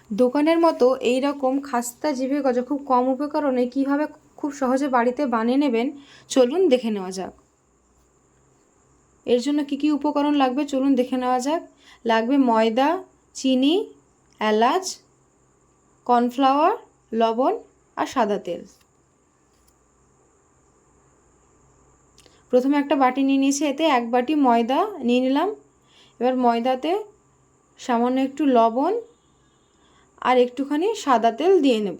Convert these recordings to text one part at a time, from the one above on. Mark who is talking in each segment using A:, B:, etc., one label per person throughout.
A: দোকানের মতো এই রকম খাস্তা জিভে গজা খুব কম উপকরণে কীভাবে খুব সহজে বাড়িতে বানিয়ে নেবেন চলুন দেখে নেওয়া যাক। এর জন্য কী কী উপকরণ লাগবে চলুন দেখে নেওয়া যাক। লাগবে ময়দা, চিনি, এলাচ, কর্নফ্লাওয়ার, লবণ আর সাদা তেল। প্রথমে একটা বাটি নিয়ে নিয়েছি, এতে 1 বাটি ময়দা নিয়ে নিলাম। এবার ময়দাতে সামান্য একটু লবণ আর একটুখানি সাদা তেল দিয়ে নেব।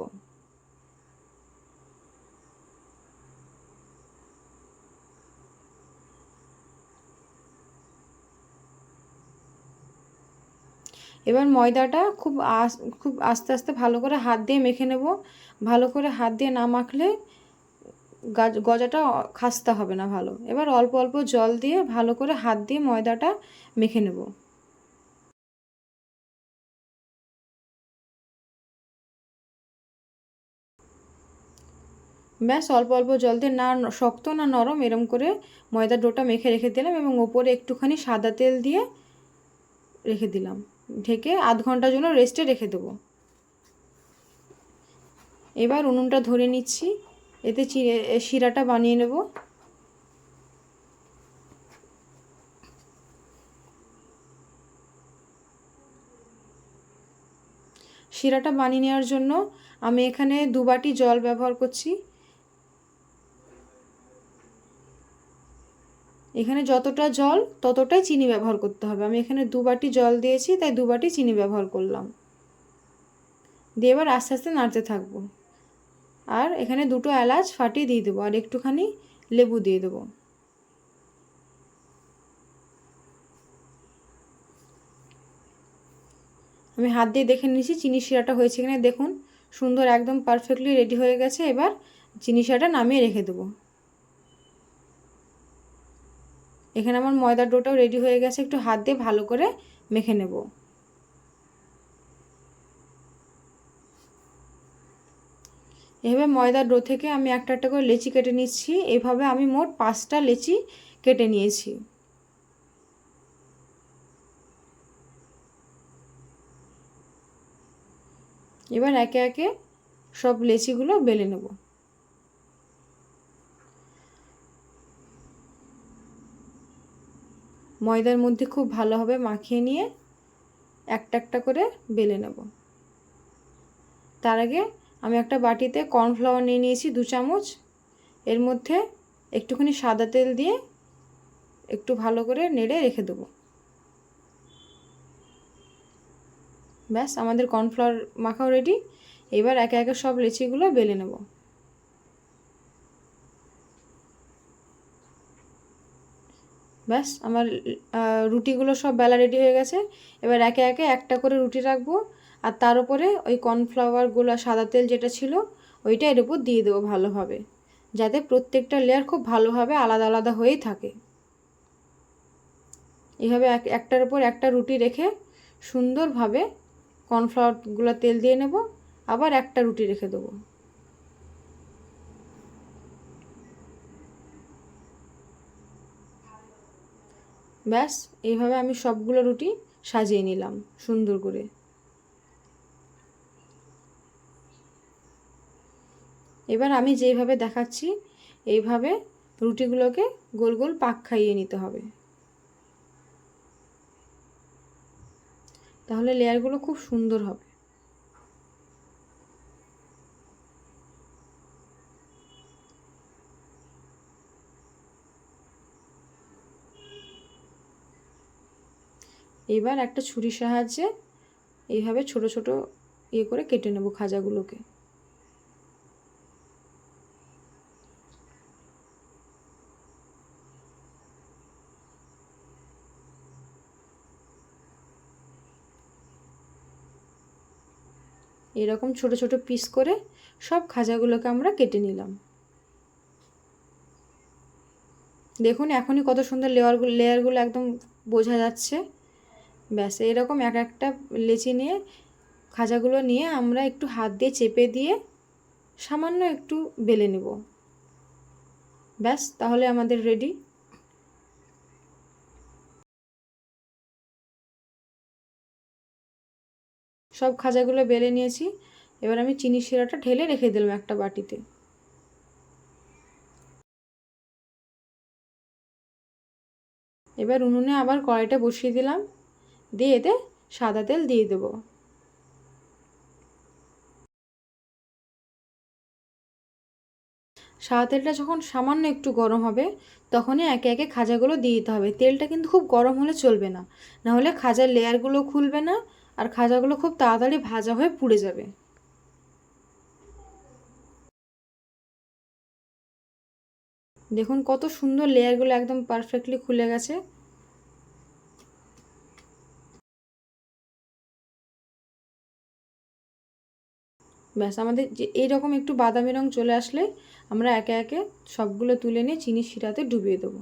A: এবার ময়দাটা খুব আস্তে আস্তে ভালো করে হাত দিয়ে মেখে নেব। ভালো করে হাত দিয়ে না মাখলে গজাটা খাস্তা হবে না ভালো। এবার অল্প অল্প জল দিয়ে ভালো করে হাত দিয়ে ময়দাটা মেখে নেব। ব্যাস অল্প অল্প জল দিয়ে, না শক্ত না নরম, এরম করে ময়দার ডোটা মেখে রেখে দিলাম এবং ওপরে একটুখানি সাদা তেল দিয়ে রেখে দিলাম। ঢেকে আধ ঘন্টার জন্য রেস্টে রেখে দেবো। এবার উনুনটা ধরে নিচ্ছি, এতে শিরাটা বানিয়ে নেব। শিরাটা বানিয়ে নেওয়ার জন্য আমি এখানে 2 বাটি জল ব্যবহার করছি। এখানে যতটা জল ততটাই চিনি ব্যবহার করতে হবে। আমি এখানে 2 বাটি জল দিয়েছি, তাই 2 বাটি চিনি ব্যবহার করলাম। দিয়ে এবার আস্তে আস্তে নাড়তে থাকবো। আর এখানে 2টো এলাচ ফাটিয়ে দিয়ে দেবো আর একটুখানি লেবু দিয়ে দেবো। আমি হাত দিয়ে দেখে নিয়েছি চিনি শিরাটা হয়েছে কিনা। দেখুন সুন্দর একদম পারফেক্টলি রেডি হয়ে গেছে। এবার চিনি শিরাটা নামিয়ে রেখে দেবো। এখানে আমার ময়দার ডোটাও রেডি হয়ে গেছে, একটু হাত দিয়ে ভালো করে মেখে নেব। এভাবে ময়দার ডো থেকে আমি একটা একটা করে লেচি কেটে নিচ্ছি। এভাবে আমি মোট 5টা লেচি কেটে নিয়েছি। এবার একে একে সব লেচিগুলো বেলে নেব। ময়দার মধ্যে খুব ভালোভাবে মাখিয়ে নিয়ে একটা একটা করে বেলে নেব। তার আগে আমি একটা বাটিতে কর্নফ্লাওয়ার নিয়ে নিয়েছি 2 চামচ। এর মধ্যে একটুখানি সাদা তেল দিয়ে একটু ভালো করে নেড়ে রেখে দেবো। ব্যাস আমাদের কর্নফ্লাওয়ার মাখাও রেডি। এবার একে একে সব লেচিগুলো বেলে নেব। ব্যাস আমার রুটিগুলো সব বেলা রেডি হয়ে গেছে। এবার একে একে একটা করে রুটি রাখবো আর তার উপরে ওই কর্নফ্লাওয়ারগুলো সাদা তেল যেটা ছিল ওইটা এর উপর দিয়ে দেবো ভালোভাবে, যাতে প্রত্যেকটা লেয়ার খুব ভালোভাবে আলাদা আলাদা হয়েই থাকে। এইভাবে একটার উপর একটা রুটি রেখে সুন্দরভাবে কর্নফ্লাওয়ারগুলো তেল দিয়ে নেব। আবার একটা রুটি রেখে দেবো। ব্যাস এইভাবে আমি সবগুলো রুটি সাজিয়ে নিলাম সুন্দর করে। এবার আমি যেইভাবে দেখাচ্ছি এইভাবে রুটিগুলোকে গোল গোল পাক খাইয়ে নিতে হবে, তাহলে লেয়ারগুলো খুব সুন্দর হবে। এবার একটা ছুরির সাহায্যে এইভাবে ছোট ছোট করে কেটে নেব খাজাগুলোকে। এরকম ছোট ছোট পিস করে সব খাজাগুলোকে আমরা কেটে নিলাম। দেখুন এখনই কত সুন্দর লেয়ারগুলো একদম বোঝা যাচ্ছে। ব্যাস এরকম এক একটা লেচি নিয়ে খাজাগুলো নিয়ে আমরা একটু হাত দিয়ে চেপে দিয়ে সামান্য একটু বেলে নেব। ব্যাস তাহলে আমাদের রেডি। সব খাজাগুলো বেলে নিয়েছি। এবার আমি চিনি শিরাটা ঢেলে রেখে দিলাম একটা বাটিতে। এবার উনুনে আবার কড়াইটা বসিয়ে দিলাম, দিয়ে এতে সাদা তেল দিয়ে দেবো। সাদা তেলটা যখন সামান্য একটু গরম হবে তখনই একে একে খাজাগুলো দিয়ে দিতে হবে। তেলটা কিন্তু খুব গরম হলে চলবে না, নাহলে খাজার লেয়ারগুলো খুলবে না আর খাজাগুলো খুব তাড়াতাড়ি ভাজা হয়ে পুড়ে যাবে। দেখুন কত সুন্দর লেয়ারগুলো একদম পারফেক্টলি খুলে গেছে। ব্যাস, আমাদের যে এইরকম একটু বাদামি রং চলে আসলে আমরা একে একে সবগুলো তুলে নিয়ে চিনির শিরাতে ডুবিয়ে দেবো।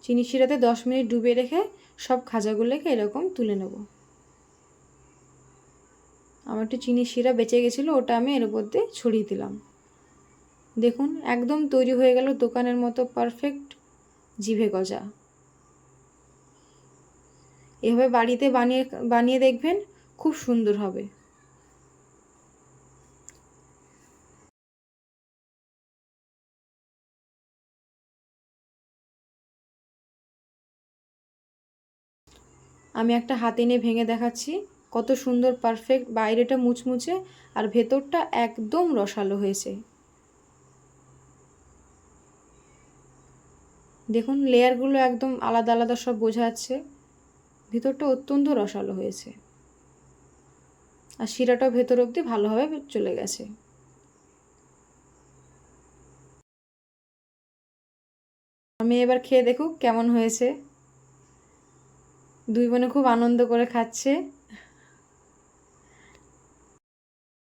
A: চিনির শিরাতে 10 মিনিট ডুবিয়ে রেখে সব খাজাগুলোকে এরকম তুলে নেব। আমার একটু চিনির শিরা বেঁচে গেছিলো, ওটা আমি এর উপর দিয়ে ছড়িয়ে দিলাম। দেখুন একদম তৈরি হয়ে গেল দোকানের মতো পারফেক্ট জিভে গজা। এভাবে বাড়িতে বানিয়ে দেখবেন, খুব সুন্দর হবে। আমি একটা হাতে নিয়ে ভেঙে দেখাচ্ছি, কত সুন্দর পারফেক্ট, বাইরেটা মুচমুচে আর ভেতরটা একদম রসালো হয়েছে। দেখুন লেয়ারগুলো একদম আলাদা আলাদা সব বোঝা যাচ্ছে, ভিতরটা অত্যন্ত রসালো হয়েছে আর শিরাটাও ভেতর অবধি ভালোভাবে চলে গেছে। আমি এবার খেয়ে দেখুক কেমন হয়েছে। দুই বোনে খুব আনন্দ করে খাচ্ছে।